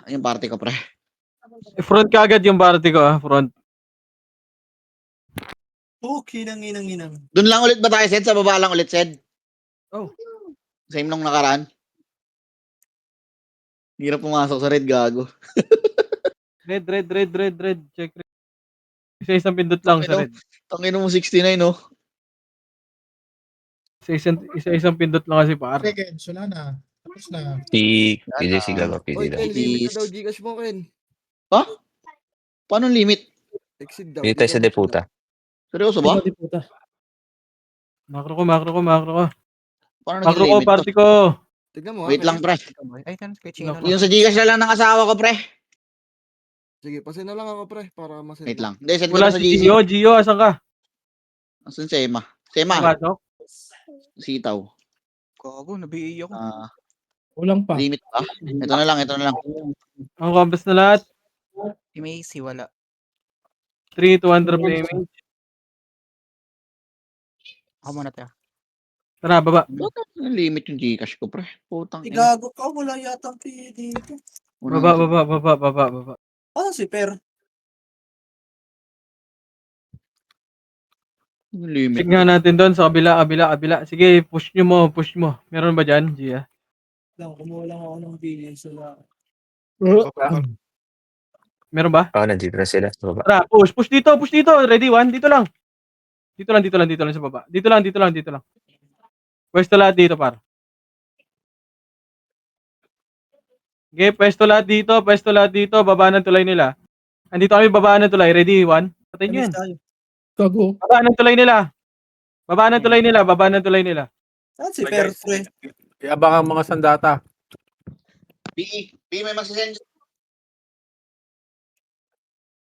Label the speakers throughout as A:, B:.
A: Yung party ko, pre.
B: Front ka agad yung party ko, front.
C: Kinang.
A: Doon lang ulit ba tayo, Sed? Sa baba lang ulit, Sed?
B: Oh.
A: Same nung nakaraan. Hirap pumasok sa red, gago.
B: Red. Check red. Isa-isang pindot lang sa red.
A: Tangin mo 69, no?
B: Isa-isang pindot lang kasi par.
D: Second, wala na. Tapos na.
E: PD sila ba?
C: Oy,
E: PD
C: Ken,
E: lang.
C: limit na daw Gcash mo, Ken.
A: Ha? Paano limit?
C: Exceed daw.
E: Dito tayo sa deputa.
A: Seryoso ba?
B: Makro ko.
A: Paano
B: Makro ko,
A: nag-limit to?
B: party ko.
C: Tignan mo,
A: Wait lang, pre.
F: Ay, kan kay Chino
B: Naku.
F: lang.
A: Yung sa Gcash na lang ng asawa ko, pre.
C: Sige, pasin na lang ako, pre, para masend.
A: Wait lang. Hindi, send ko
B: Wala
A: na sa
B: si
A: GC.
B: Gio, asan ka?
A: Asan si Emma? Si Emma,
B: Pasok?
A: sitaw.
F: Gago, nabiiyak ako.
D: Kulang pa.
A: Limit ba? Ito na lang.
B: Ang compass na lahat.
F: Si Macy, wala.
B: 200 damage.
F: Ako muna tayo.
B: Tara, baba.
A: Bakit limit yung Gcash ko, pre? Putang ina.
C: Gago ka, wala yata dito.
B: Baba.
C: Ano si Per?
A: Limit.
B: Check nga natin doon sa kabila. Sige, push mo. Meron ba dyan, Gia?
C: Kumuha lang ako ng billion sa
B: Meron ba?
E: Nandito na sila. Sa baba.
B: Tara, push dito. Ready, one, dito lang. Dito lang sa baba. Dito lang. Pwesto lahat dito, par. Okay, pwesto lahat dito. Baba ng tulay nila. Andito kami, baba ng tulay. Ready, one. Patayin nyo yan.
D: Gago.
B: Baba ng tulay nila.
C: Saan si Per, pre?
G: Abang ang mga sandata.
A: B, may magsisend.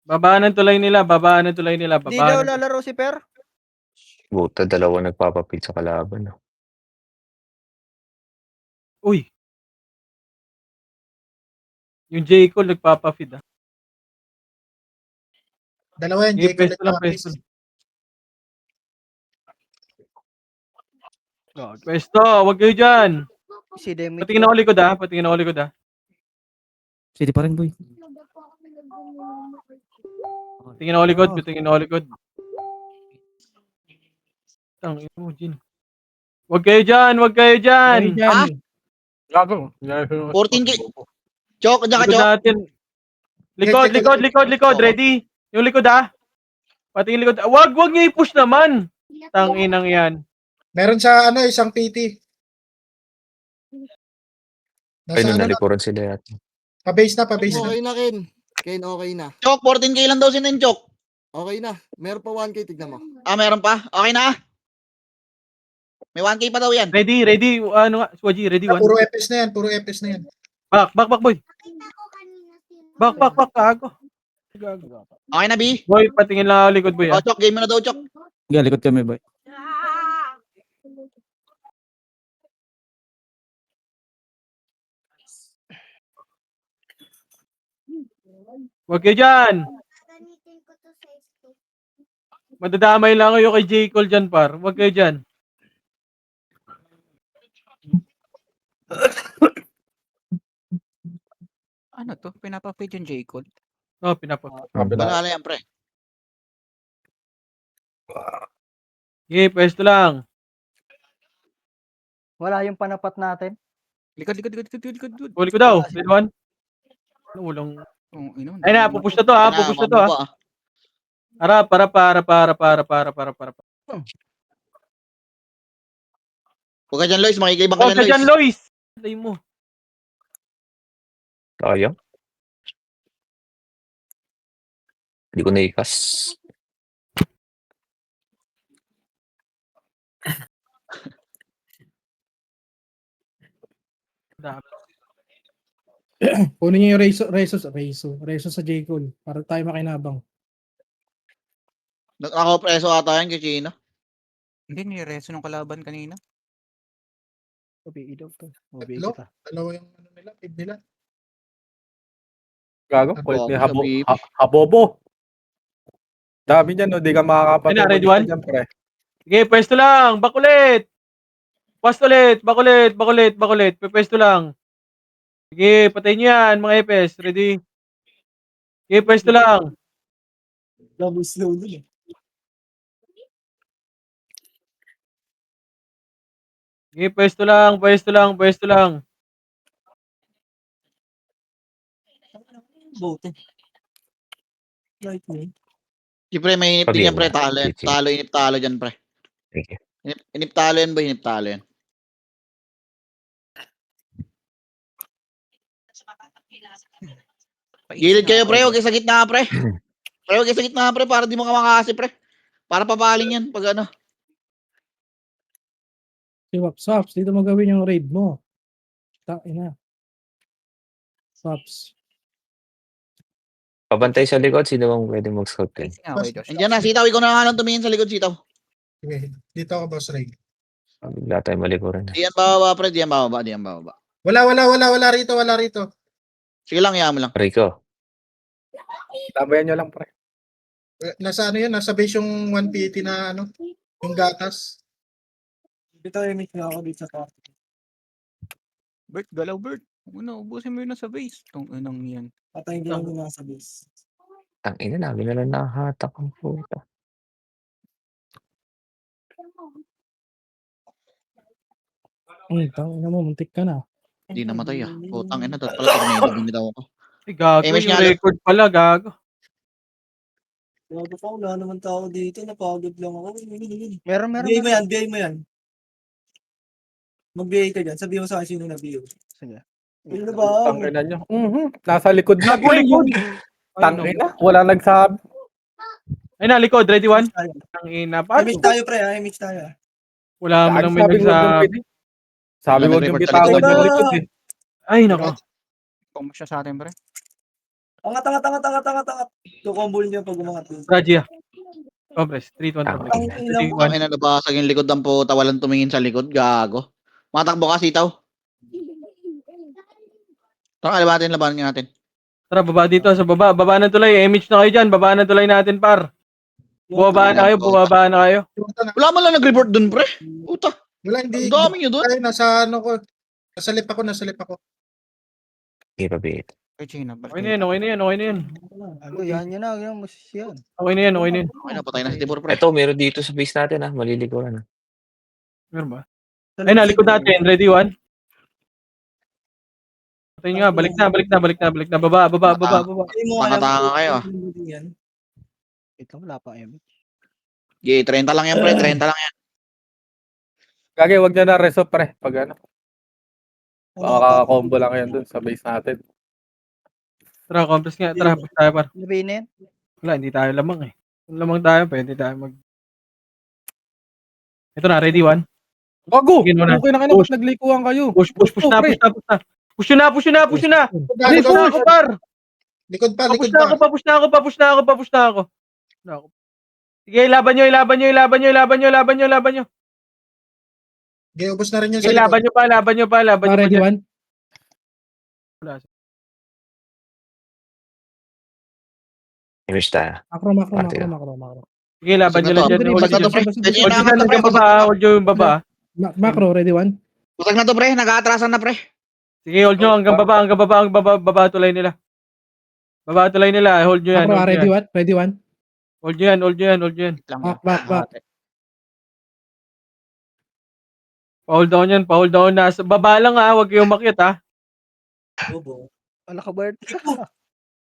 B: Baba ng tulay nila.
F: Hindi daw lalaro si Per.
E: Buta, dalawa nagpapapit sa kalaban. No?
B: Uy. Yung J. Cole nagpapa-feed, ah.
D: Dalawa yan,
B: Okay,
D: Jacob.
B: pwesto. Pwesto, wag kayo dyan.
F: Si Demi.
B: Patingin ako likod, ah.
H: City pa rin, boy.
B: Patingin ako likod. Tangin mo, Jin. Wag kayo dyan.
A: Ah?
G: Gago.
A: 14K. Chok, dyan ka,
B: Likod
A: Chok.
B: natin. Likod. Ready? Yung likod, ah. Patingin likod. Wag niyo i-push naman. Tanginang yan.
D: Meron sa isang PT.
E: Ay,
D: Nasa
E: nalikuran sila yata.
D: pa-base na.
C: Okay na, Ken. Ken, okay na.
A: Chok, 14K lang daw sinend, Chok.
C: Okay na. Meron pa 1K, tignan mo.
A: Meron pa? Okay na. May 1K pa daw yan.
B: Ready? Ano nga? Swaji, ready, one.
D: Puro FS na yan.
B: Back, boy. Back, kago.
A: Okay na, B?
B: Boy, patingin lang ako likod, boy, ah.
A: Chok, game mo na daw, Chok.
H: Likod kami, boy.
B: Wag kayo dyan. Madadamay lang kayo kay J. Cole dyan, par. Wag kayo dyan.
F: Ano to? Pinapapit yung J. Cole.
A: Banala yan, pre.
B: Okay, pwesto lang.
I: Wala yung panapat natin.
F: Likod.
B: Huli ko daw. Ready, one. Ano, walang... Ay na, pupush na to, ha. Harap.
A: Huwag ka dyan, Lois. Makikibang ka
B: Huwag ka
A: dyan,
B: dyan,
A: Lois.
B: Lois. Lay mo.
E: Sayang. Hindi ko naikas.
D: Kunin niyo yung Reso sa J. Cole para tayo makinabang.
A: Nakapreso ata yan kay Chino.
F: Hindi, nireso ng kalaban kanina.
D: Dalawa yung feed nila.
G: Gago. Kulit ni
A: Sabi-
G: Habobo. Dami dyan, no? Di ka makakapatid.
B: Ay na, ready, one?
G: Dyan, pre.
B: Okay, pwesto lang. Bakulit. Pwesto lang. Sige, patayin nyo yan, mga EPS. Ready? Sige, pwesto lang.
D: Double slow dun eh.
B: Sige, pwesto lang, pwesto lang, pwesto lang.
D: Bote. Lightning.
A: Si pre, may inip din yan, pre. Talo yan.
E: Sige.
A: Talo, inip talo dyan, pre.
E: Sige.
A: Inip talo yan, boy. Inip talo yan. Gilid kayo, pre. Huwag kayo sa gitna, pre. Pre, huwag kayo sa gitna, pre. Para di mo kamakasi, pre. Para papaling yan pag ano.
D: Si Waps, dito mo gawin yung raid mo. Ina. Waps.
E: Pabantay sa likod, sino bang pwede mag-scout din?
F: Sige nga, Josh.
A: Andiyan na, sitaw. Ikaw na nga lang tumingin sa likod, sitaw.
I: Okay, dito ako, Boss Ray.
E: Bigla tayo malikuran.
A: Diyan bababa, pre. Diyan bababa, diyan bababa.
I: Wala rito, wala rito.
A: Sige lang, yaman lang.
E: Rico,
G: Labayan nyo lang, pre.
I: Nasa ano yun, nasa base yung 180 na ano, yung gatas.
D: Dito yung mic na ako dito sa
F: Bert, galaw, Bert. Una, ubusin mo yun na sa base. Itong unang yan.
D: Patay hindi lang nasa base.
E: ang ina namin na lang nakahatak ang puta.
D: Tangina mo, muntik ka na.
A: Hindi namatay, ah. Putang ina, dapat pala tornado. Bumitaw ako.
B: Ay, gago.
A: MS
B: Yung
A: nga lang.
B: record pala, gago.
D: Gago pa, wala naman tao dito. Napagod lang ako.
F: Meron,
D: BA mo yan, BA mo yan. Mag-BA ka dyan. Sabihin mo sa akin sino na-BA.
F: Sige.
D: Ano ba?
G: Tangina nyo. Nasa likod na.
B: Gago, likod.
G: Tangina. Wala nagsabi.
B: Ay na, likod. Ready, one? Ang ina pa.
D: Image tayo pre, image tayo.
B: Wala mo nang may
G: Sabi,
B: nagsabi.
G: Sabi
A: Wala
G: mo yung
A: nag-report
G: bitawan
A: sa likod.
G: yung likod eh.
B: Ay, nako.
F: Kung siya sa atin, pre.
D: Tanga. Tukombol niyo pag umangat dito.
B: Radia. Compress. 3, 2, 1,
E: Tama.
B: compress.
D: Ang ina mo.
A: Ang ina, nabasag yung likod ng puta. Walang tumingin sa likod. Gago. Matakbo ka, sitaw. Tara, labanan natin.
B: Tara, baba dito sa baba. Baba ng tulay. Image na kayo dyan. Baba ng tulay natin, par. Bumaba na kayo. Bumaba na kayo.
A: Wala mo lang nag-report dun, pre. Puta.
I: Wala, hindi.
A: Ang dami nyo dun.
I: Ay, nasa ano ko. Nasa lip ako.
E: Sige, pabit.
F: Kay Gina, balik.
B: Okay na yan. Okay na yan. Okay na yan.
F: Ano, yan na. Yan, mas yan.
B: Okay na yan. Okay na yan.
A: Okay na, patay na si Tibor, pre.
E: Ito, meron dito sa base natin ah. Malilikuran ah.
B: Meron ba? Ay, na. Likod natin. Ready, one? Patay nyo nga. Balik na. Baba.
A: Tanga-tanga kayo, ah.
F: Ito, wala pa, Em.
A: Okay, 30 lang yan, pre. 30 lang yan.
G: Gagi, wag nyo na reso, pre. Pag ano. Baka combo lang yan dun sa base natin.
B: Tara, compress nga. Tara, push tayo, par.
F: Sabihin na yan.
B: Wala, hindi tayo lamang eh. Kung lamang tayo, pwede tayo mag... Ito na, ready, one?
G: Gago!
B: Sige, no na.
G: Okay na kayo, ba't naglikuhan kayo?
B: Push na. Push na. Push na ako, par.
I: Likod pa.
B: Papush na ako. Sige, laban nyo.
I: Okay, ubos na rin yun sa
B: Sige, laban
I: likod.
B: nyo pa.
D: Ready one?
B: Wala.
E: Image tayo.
D: Makro.
B: Sige, laban nyo lang dyan.
A: Basag na to, pre. Pwede nyo
B: Hold
A: naman to, pre.
B: hold nyo yung baba.
D: Macro, ready one?
A: Basag na to, pre. Nag-aatrasan na, pre.
B: Sige, hold nyo hanggang baba tulay nila. Hold nyo yan.
D: Macro, ready one? Ready one?
B: Hold nyo yan.
F: Lang yan.
D: Back.
B: Pa-hold down. Nasa baba lang ha, huwag kayong umakyat ha.
D: Bobo.
F: Wala ka, Bert.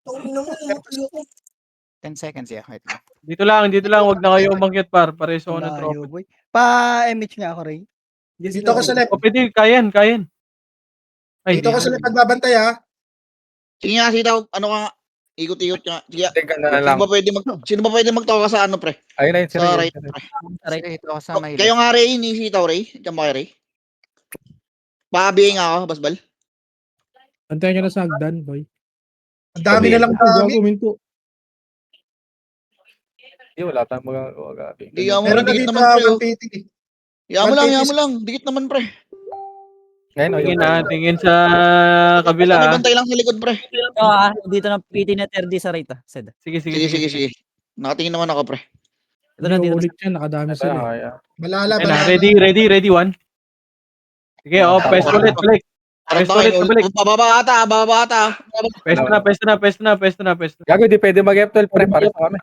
D: Tangina mo, matalo ko.
F: 10 seconds, yeah. Wait lang.
B: Dito lang, huwag na kayo umakyat par. Pareso ko ng tropa.
F: boy. Pa-image nga ako, Ray.
I: Dito ko sa left.
B: O pwede, kayan. Ay,
I: Dito ko sa left nagbabantay ha.
A: Sige nga, sitaw. Ano ka nga? Ikot-ikot nga. Sige.
G: Teka na lang.
A: Sino ba pwede magtawa sa ano, pre?
G: Ayun na yun,
A: Sa
G: Ray.
A: right, pre.
F: Sige, ito ako sa may
A: Kayo nga, Ray. Ni sitaw, Ray. Diyan ba kayo, Ray? Paabihin nga ako, basbal.
D: Antayin nyo na sa hagdan, boy.
I: Ang dami na lang dami.
D: Minto.
G: Wala tayong magagawa, Gagi.
A: Hindi mo,
I: Meron na
A: dikit
I: dito
A: naman, pre.
I: 180.
A: Yaman mo lang. Dikit naman, pre.
G: Ngayon,
B: tingin sa kabila ha.
A: Bantay lang sa likod, pre.
H: Dito na PT na 30 sa rate Sed.
A: Sige. Nakatingin naman ako, pre.
H: Ito na dito.
D: Ulit yan, nakadami
G: Ito
D: sila.
G: na, kaya.
I: Malala.
B: Ready, one. Sige, pwesto ulit, balik.
A: Parang
B: Pwesto
A: tayo,
B: ulit, pabalik.
A: bababa ata, bababa ata.
B: Pwesto na.
G: Gago, di pwede mag-F12 pre, pares kami.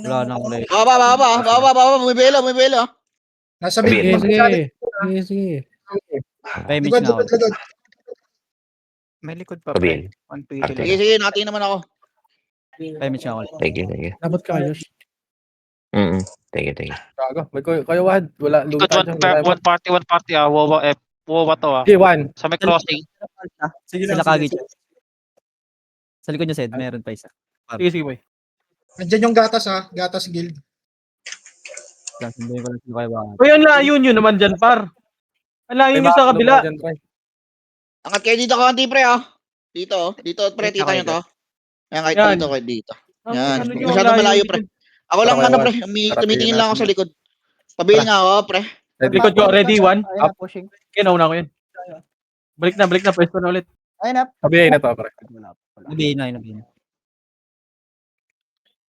H: Wala na ako rin.
A: Bababa, bumibelo.
I: Nasa
E: Sabi,
I: big.
D: Sige, sige.
H: Payments
I: Likod,
H: na ako.
I: likod.
F: May likod pa,
E: Sabihin.
F: pre. 1
E: Arte.
A: Sige, sige, nakatingin naman ako.
H: Payments na ako.
E: Thank you, thank you.
D: Dapat kayo.
E: Thank you, thank you.
G: Gago, may kayo wad. Wala, lugi tayo dyan. Wala tayo.
J: One party ah. Wawa to ah.
G: G1.
J: Sa may crossing.
H: Sila kagi dyan. Sa likod niya, Sed, meron pa isa.
B: Sige, boy.
I: Nandiyan yung gatas ha. Gatas guild.
H: Sunduin ko lang sila kayo baka.
B: Uy, ang layo nyo naman dyan, par. Ang layo nyo sa kabila.
A: Angat kayo dito konti pre ah. Dito, pre, tita nyo to. Ayan, kahit
B: Yan.
A: dito, kahit dito.
B: Ang-
A: Yan.
B: ano yung
A: Masyadong
B: layo
A: malayo
B: nyo
A: pre.
B: dyan?
A: Ako lang
G: Tara,
A: ano
G: kayo,
A: pre, tumitingin lang ako sa likod. Pabili nga ako pre.
B: Likod ko, ready, one.
K: Ayun na, pushing.
B: Okay, nauna ko yan. Balik na, pwesto na ulit.
K: Ayun na.
G: Sabihin na to, pre.
H: Nabihin na.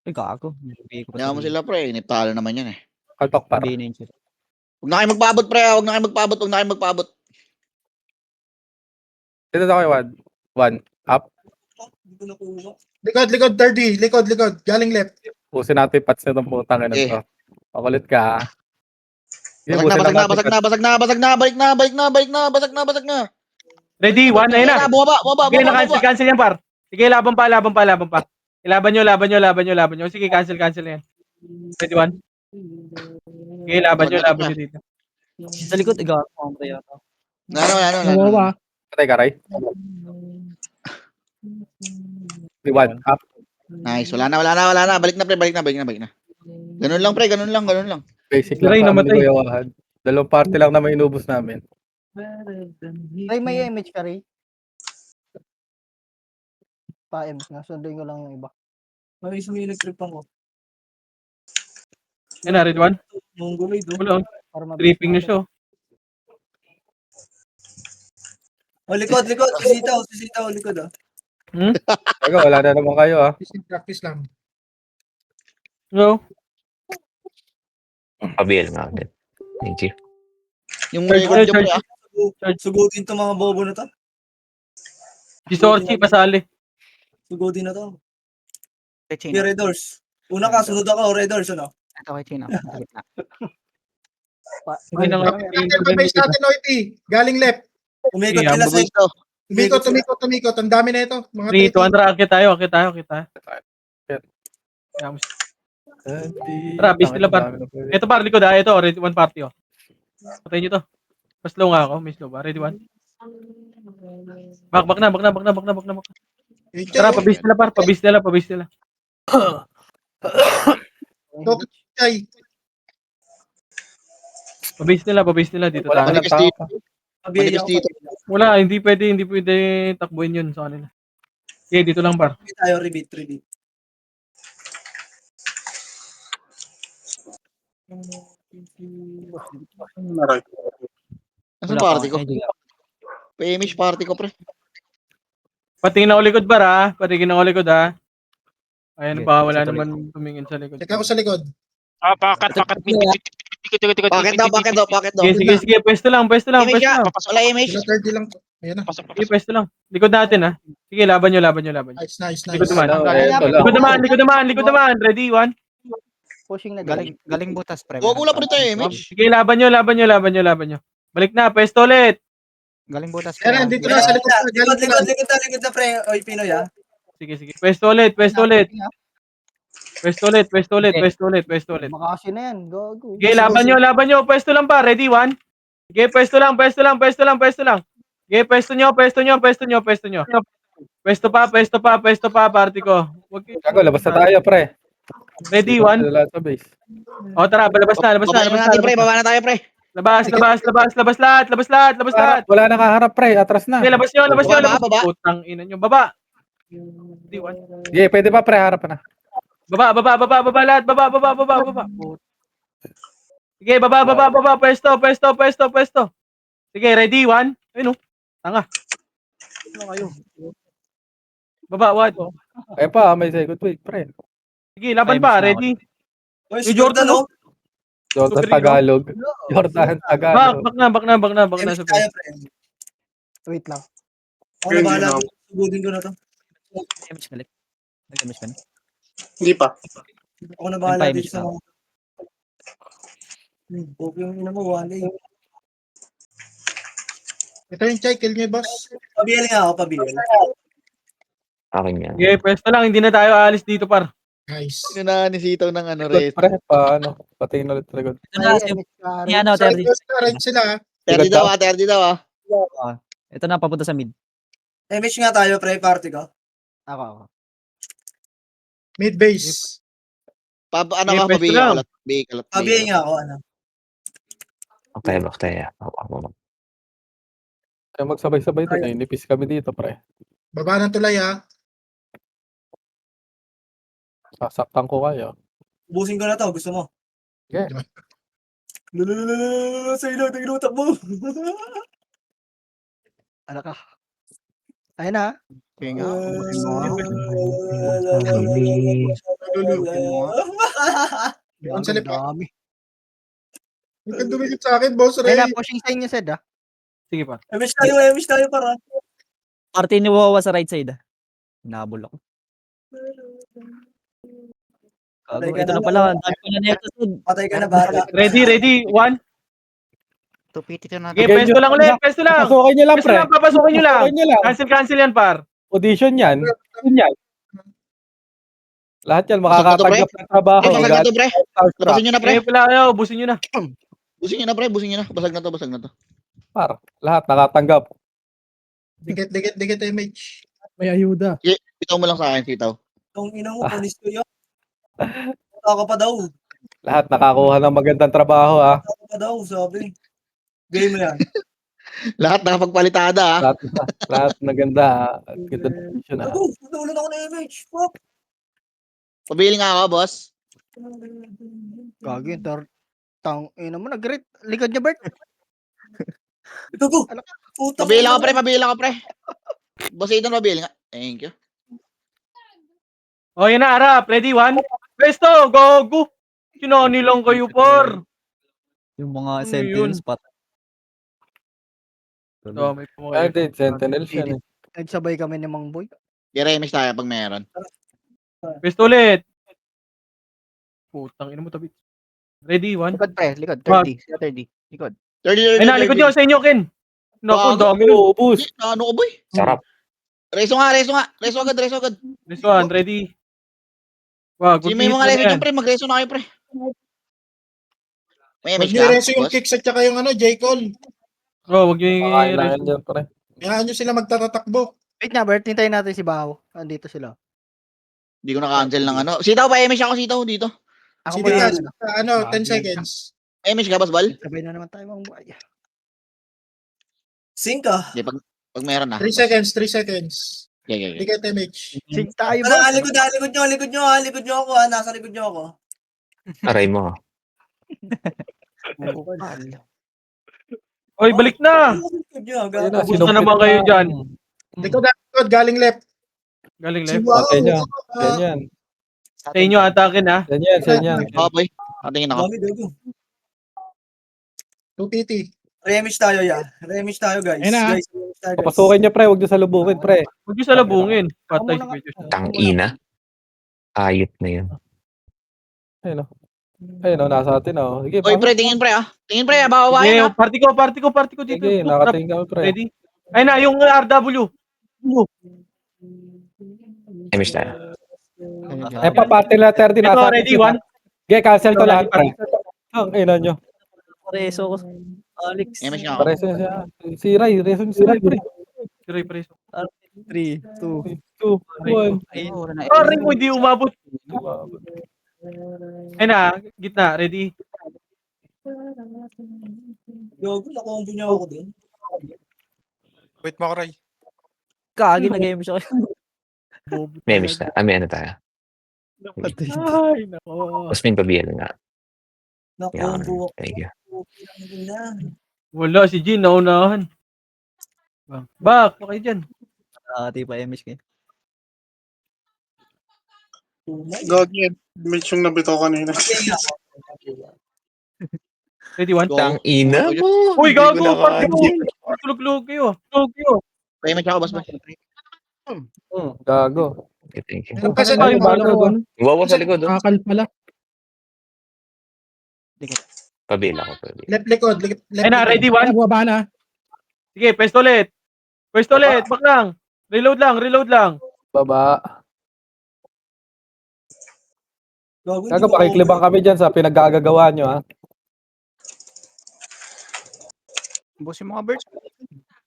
H: Ay, gago. Nabihin ko pa
A: Kaya mo
H: sarili.
A: sila pre, iniptalo naman yan eh.
G: Kalpak par.
H: Nabihin na yun siya.
A: Huwag na kayo magpaabot pre, huwag na kayo magpaabot.
G: Dito na kayo, wad. 1. Up.
I: Likod, 30. Likod. Galing left.
G: Pusin natin yung pats na itong putang ina
A: Eh.
G: to. Pakulit ka. Sige,
A: Basag na,
G: pusin natin
A: balik na.
B: Ready, one, ayun na.
A: Bumaba.
B: Sige, cancel yan, par. Sige, laban pa. Ilaban nyo. Sige, cancel yan. Ready, one. Sige, laban nyo dito.
H: Sa likod, gago. Ang tayo.
A: Ano.
D: Wawa.
G: Patay ka, Ray. 1. Up.
A: Nice, wala na. Balik na. Ganun lang pre, ganun lang.
G: Basic
B: Ray,
G: lang sa amin
B: namatay.
G: ni Kuya Wahad. 2 party lang naman inubos namin.
K: Ray, may image ka, Ray. Pa-M. Nasunduin ko lang yung iba.
D: May sumilag trip ako.
B: Yan na, ready, one.
D: Mongoloid.
B: Wala,
K: Para mabilis
B: tripping nyo
K: natin.
B: siya.
D: Likod. Sisitaw, likod ah.
G: Taga, wala na naman kayo ah.
I: Practice lang.
B: No.
E: Pabiel nga ulit. Thank you.
A: Yung
B: Charge,
A: record nyo pre
B: charge.
A: ah.
D: Sugutin to mga bobo na to.
B: Si Sorchi, pasali.
D: Sugutin na to.
F: Kay Chino.
D: Red Doors. Una ka, sunod ako, Red Doors, ano?
F: Ito kay Chino. Sa gitna.
B: Hindi na nga.
I: Base natin, Noity. Galing left.
D: Umikot
B: Yeah,
D: sila sa
A: Ito.
I: Tumikot. Ang dami na ito. Mga
B: 3, 2,
I: 30.
B: Andra, akit tayo. Tara, bis nila, par. Ito par, likod ah. Ito, ready, one party oh. Patayin nyo to. Mas low nga ako, may slow ba? Ready, one. Bak na. Tara, pabis nila par, pabis nila.
I: Ay,
B: Pabis nila dito
G: Wala
B: tayo.
G: na tao pa.
A: Manigas dito.
B: Wala, hindi pwede takbuhin yun sa kanila. Okay, dito lang par.
D: tayo, rebate.
A: Nasaan party ko? PMH party ko pre.
B: Patingin ako likod par ah. Patingin ako likod ah. Ayan
H: Okay,
B: pa, wala
H: sa tuloy.
B: naman tumingin sa likod.
I: check ako sa likod.
J: Pakat.
A: Bakit daw?
B: Sige, pwesto lang.
A: Image ah. Wala image.
I: Sila 30 lang. Ayan na.
B: Sige, pwesto lang. Likod natin ah. Sige, laban nyo.
I: Nice.
B: Likod naman.
G: Ano, eto lang.
B: Likod naman. Ready, one.
K: Pushing na din.
F: Galing butas, pre.
A: Wala pa rin tayo image.
B: Sige, laban nyo. Balik na, pwesto ulit.
F: Galing butas, pre.
I: Ayan, dito na sa likod.
D: Likod na pre. Oy, Pinoy ah.
B: Sige. Pwesto ulit. Pwesto ulit.
K: Makasi na yan. Go.
B: Sige, laban nyo. Pwesto lang pa. Ready, one. Sige, pwesto lang. Sige, pwesto nyo. Pwesto pa, party ko.
G: Gago, labas na tayo, pre.
B: Ready, one.
G: Wala sa base.
B: O, tara, labas na.
A: Baba na tayo pre.
B: Labas lahat.
G: Wala na kaharap, pre. Atras na.
B: Sige, labas nyo.
A: Baba.
B: Putang ina nyo. Baba. Ready, one.
G: Sige, pwede pa, pre. Harap na.
B: Baba lahat. Baba. Sige, baba. Pwesto. Sige, ready, one. Ayun oh. Tanga. Ano kayo? Baba, what?
G: Kaya pa, may second wave, pre.
B: Sige, laban pa. Ready?
D: Oy,
B: Si Jordan, oh.
G: Jordan
B: Super
G: Tagalog. Jordan Tagalog.
B: Bak na sa
D: Tayo, pre.
K: Wait lang.
I: Ako na bahala. Sugudin ko na to.
H: Damage balik. Nag-damage ka na.
I: Hindi pa.
K: Ako na
H: bahala dito sa
K: mga... Okay yung ina mo, wala eh.
I: Ito yung check, kill niyo, boss.
K: Pabili nga ako, pabili.
E: Akin yan.
B: Okay, pwesto lang. Hindi na tayo aalis dito, par.
I: Nice.
A: Sino na nisitaw ng ano,
G: Likod,
A: race?
G: pre. Paano? Patingin ulit sa likod.
H: Ito na, ni ano,
I: Sorry,
H: 30.
I: boss, right sila.
A: 30 daw, 30 daw, ah.
H: Ito na, papunta sa mid.
K: Damage nga tayo, pre, party ko. Ako.
I: Mid base.
A: Ano
B: Okay,
A: ka,
B: pwesto
A: pabiya,
B: lang.
A: kalat, kalat.
K: Pabili nga ako, ano.
E: Okay, bakte. Ako.
G: Kaya magsabay-sabay ito. Nainipis kami dito, pre.
I: Baba ng tulay, ha.
G: Sasaktan ko kayo.
K: Ubusin ko na to, gusto mo?
G: Okay.
K: Sa ilaw, tignutak mo. Ano ka? Ayun na.
F: Kaya nga, ubusin mo nga.
I: Lulukin
F: mo,
I: Ang salip pa. Huwag kang dumikit sa akin, boss, Ray.
K: Ayun na, pushing sa inyo, Sed, ah.
B: Sige, par.
K: Emish tayo para.
H: Party ni Wawa sa right side. Nabul ako.
K: Patay ka
H: Ito
K: na.
H: na pala. Ang dami ko na neto, Sid.
K: Patay ka na, bata.
B: Ready, 1.
F: Tupiti na
B: Okay,
F: natin.
B: pwesto lang ulit, pwesto lang.
G: Papasukin nyo lang,
B: Pwesto
G: pre.
B: lang, papasukin nyo lang.
G: Papasukin nyo lang.
B: Cancel yan, par.
G: Audition yan. Lahat yan,
A: Pasok na to,
G: makakatanggap ng trabaho.
A: Eh, basag na to, pre. Labasin nyo na, pre.
B: Eh, pala kayo, ubusin nyo na.
A: Busin nyo na, pre. Busin nyo na. Basag na to.
G: Par, lahat nakatanggap.
I: Dikit, image.
D: May ayuda.
A: Bitaw mo lang sa akin, sitaw.
K: Itong ina mo, panis ko yun. Taka pa daw.
G: Lahat nakakuha ng magandang trabaho, ha.
K: Taka pa daw, sabi. Game mo yan.
A: Lahat nakapagpalitada, ha.
G: Lahat maganda, ha. Ganda decision, ha.
K: Ako, natulun ako ng image. Fuck.
A: Pabili nga ako, boss.
K: Gagi, tang ina mo, nag-grit. Likod niya, Bert. Ito ko. Puta
A: Pabili ako, pre. Boss, ito na pabili nga. Thank you.
B: O, yan na, Arap. Ready, 1. Pwesto, go. Sinani lang kayo, par.
H: Yung mga
B: Ano
H: sentinels
B: yun?
H: pat.
B: So, may
G: Ay, din, Sentinel siya, eh.
K: Nagsabay kami ni Mang Boy.
A: I-remix tayo pag meron.
B: Pwesto ulit. Putang ina mo tabi. Ready, 1.
F: Likod, pre. Likod.
B: Wag.
F: 30. Likod.
A: 30.
B: Ay, nalikod nyo sa inyo, Ken. Naku,
A: Bago.
B: dami nun.
G: Ubus.
A: Ano ko, boy?
E: Sarap.
A: Reso agad.
B: This one, ready. Wow, good
A: Sige, may
B: hit
A: mga
B: na
A: reso
B: yan.
A: dyan, pre. Mag-reso na kayo, pre. May
I: Huwag
A: image
I: niyo
A: ka,
I: reso yung
A: boss?
I: kicks at saka yung J-Call.
B: Oh, wag nyo yung
G: Kailangan dyan, pre.
I: Hayaan nyo sila magtatatakbo.
K: Wait na, Bert. Hintayin natin si Bao. Andito sila.
A: Hindi ko na-cancel ng ano. Sitaw pa, image ako sitaw dito.
K: Ako
I: Sige
K: pa
I: ka,
K: yan.
I: 10 seconds.
A: May image ka, boss, Bal?
K: Sabay na naman tayo, Mang Boy. Sync ah.
A: Hindi, pag meron na.
I: 3 seconds.
A: Okay.
I: Dikit image.
K: Sync tayo,
L: Ano,
K: boss.
L: likod nyo ako, nasa likod nyo ako.
E: Aray mo, ha.
B: Oy, balik na.
L: Likod nyo,
G: Ayun na,
B: Ubus na naman kayo dyan.
I: Likod, galing left.
B: Galing
I: Si
B: left.
I: Wow.
G: Patay niya. Ganyan.
B: Sa inyo, atake na.
G: Ganyan.
A: Okay, boy. Patingin ako.
L: Dami, gago.
I: 2PT.
L: Remix tayo, ya. Remix tayo, guys.
D: Ayun na.
L: Guys, remix tayo, guys.
G: Papasukin niya, pre. Huwag niyo salubungin, pre.
B: Huwag nyo salabungin. Patay si Medyo.
E: Tangina. Ayot na yun.
G: Ayun, nasa atin, oh. Sige,
A: Oy, pre, tingin, pre, ah. Tingin, pre, bawawain, ah.
B: Party ko dito.
G: Sige, nakatingin ka, pre.
B: Ready? Ay na, yung RW.
E: Image tayo.
G: Eh, papati na 30
B: Ito,
G: nasa atin.
B: ready, 1.
G: Okay, cancel to lahat, pre. Ang ina nyo.
H: Reso ko. Alex.
A: Image nga ako.
G: Pareso siya. Si Ray, pre.
B: Siray, preso.
H: 3, 2.
G: 2, 1.
B: Ring mo, hindi umabot. Ay na, gitna. Ready?
L: Gago, nakombo niya ako din.
F: Wait, Makaray.
H: Kagi, nag-game siya.
E: May image na. May ano tayo.
B: Ay, nako.
E: Tapos may pabiyal nga. Yan.
L: Nakombo ako.
E: Thank you.
B: Wala, si Jin, naunahan. Bak, okay dyan.
H: Ati pa image kayo.
I: Gagi, image yung nabito kanina.
B: Ready, 1.
E: Tangina mo.
B: Uy,
E: Hindi ko
B: gago, party ko.
E: naka-adjust.
B: Tulog-tulog kayo. Tulog kayo.
A: Damage ako, boss boy.
G: Gago.
E: Okay, thank you.
I: Yung kasi
B: Ano yung
G: bago
D: ko,
G: doon?
E: Wawa sa likod, oh.
D: Akal pala.
E: Pabila ko, pabila.
I: left likod, left
B: Ayun na, ready, one.
D: Baba na.
B: Sige, pwesto ulit. Pwesto ulit, back lang. Reload lang.
G: Baba.
L: Gago,
G: Gago, pakiklibang kami dyan sa pinaggagawa nyo, ha?
F: Ubusin mo nga, Bert.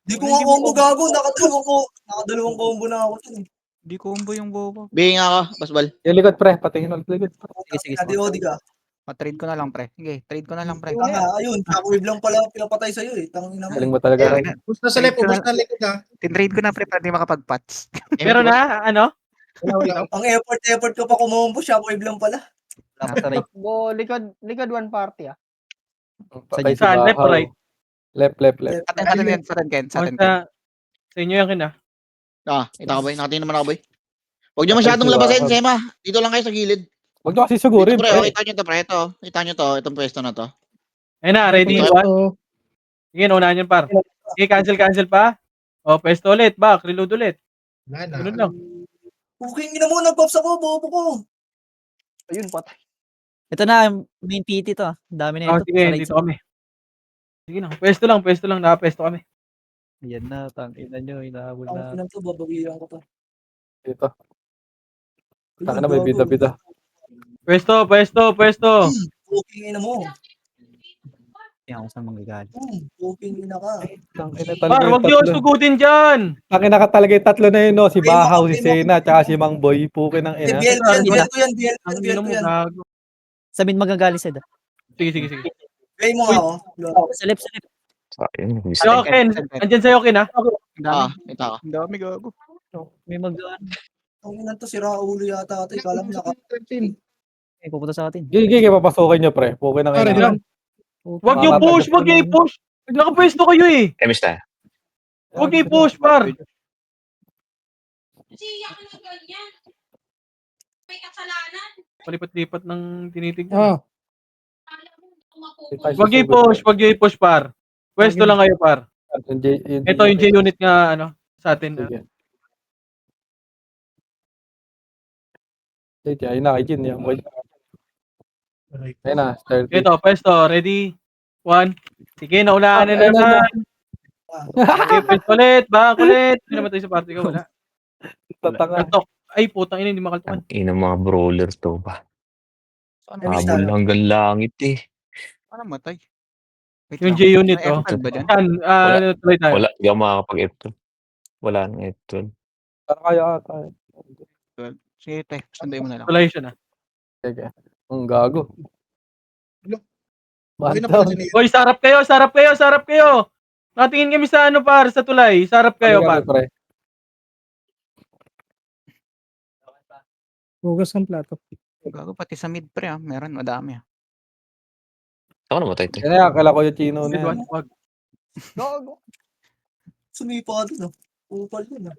L: Di ko nga combo gago, nakadalawang combo na ako dun.
F: Di combo yung bobo.
A: Bigay nga ako, boss bal.
G: Yung likod, pre. Patingin ulit likod.
H: Sige.
L: Adi ka.
F: Pa-trade ko na lang, pre. Sige, trade ko na lang, pre.
L: Ayun, shockwave lang pala pinapatay sa'yo eh. Tangina mo.
G: Galing mo talaga. Ray.
I: Ubus na sa left, ubus na likod ha.
F: Tinrade ko na, pre, para di makapag-patch.
B: Pero na, ano?
I: Wala.
L: Ang effort ko pa kumombo, shockwave lang pala.
H: Go, likod one party, ah.
G: Patay si
B: Saan? Left or
G: Bahaw.
B: right?
G: Left.
F: Atin yan, sa atin, Ken. Sa atin, Ken.
B: Sa inyo yan, kin, ah.
A: Ita ka boy, nakatingin naman ako boy. Huwag niyo masyadong labasin, Sema. Dito lang kayo sa gilid.
G: Huwag nyo kasi sigurin,
A: Dito, pre,
G: pre.
A: kita nyo to, pre. Ito. Kita nyo to, itong pwesto na to.
B: Ayun na, ready,
A: Ito.
B: one. Sige, unahan yan, par. Sige, cancel pa. O, pwesto ulit, back, reload ulit.
I: Wala na.
B: Ganun lang.
L: Puking ina mo, nag-pops ako, bobo ko.
H: Ayun, patay. Ito na, main PT to. Ang dami na
B: Oh,
H: ito.
B: sige, dito kami. Sige na, pwesto lang, nakapwesto kami.
H: Yan na, tangina nyo, inahabol
L: Ang
H: na.
L: pinang to, babawiran ko to.
G: Dito. Taka na may bida-bida.
B: Pwesto.
L: Puking ina mo.
H: Yan ako sa manggagalit.
L: Puking ina ka.
G: Tangina
B: Par,
G: talaga yung
B: wag niyo
G: tatlo.
B: sugutin dyan.
G: Tangina ka talaga yung tatlo na yun, no? Si
L: Ay,
G: Bahaw, si
L: ay,
G: Sena, tsaka si Mang Boy. Pukin ng ina.
L: BL ko yan.
B: Ang
L: BL
B: ino
L: ko
B: mo,
L: yan.
B: gago.
H: Sabihin magagalit sa'yo.
B: Sige.
L: Play mo nga ako.
H: Sa left.
E: Sayang.
B: So, Ken, andyan sa'yo, Ken, ha?
F: Ang dami.
A: Ito ako.
F: Ang dami, gago.
H: May mag-ano.
L: Ang ina to, sira ulo yata ito. Kala mo naka...
H: May pupunta sa atin.
G: Gigi, papasukin nyo, pre. Pukin ng
D: Ready
G: ina.
D: lang.
B: Wag niyo i-push. Nakapwesto kayo, eh.
E: Emis tayo.
B: Wag niyo i-push, par. Palipat-lipat ng tinitignan. Wag niyo i-push, par. Pwesto lang kayo, par. Ito yung J-unit nga, ano, sa atin.
G: Sige. Sige, ayun na, kay Jin. Yan, boy. Ayun na, 30.
B: Ito, pwesto. Ready? One. Sige, naunahan na naman. Sige, pwesto ulit. Back ulit. Hindi naman tayo sa party ko. Wala.
G: Tatanga.
B: Kaltok. Ay, putang ina, hindi makaltukan.
E: Ang ina mga brawler to ba?
F: Saan
L: Emis
E: Habol
L: tayo.
E: hanggang langit eh.
F: Saan matay? Wait
B: Yung
F: lang.
B: J-unit,
F: May
B: oh.
F: F12 ba dyan?
B: Yan, tuloy tayo.
E: Wala, hindi ako makakapag-F12. Wala nang F12.
G: Para kaya ata.
F: Sige, te. Sunday mo na lang.
B: Tuloy siya na.
G: Sige. Ang gago.
I: Okay na
G: Banda.
I: pala din
B: Hoy, sarap kayo. Natingin kami sa ano, par, sa tulay. Sarap kayo, par.
G: Pre.
D: Hugas ng plato.
F: Gago, pati sa mid, pre, ah. Meron, madami, ah.
E: Ako namatay to.
G: Yan na, akala ko yung chino na yan.
B: Wag.
L: Gago. Sumipa ka dun, oh. Upal yun, ah.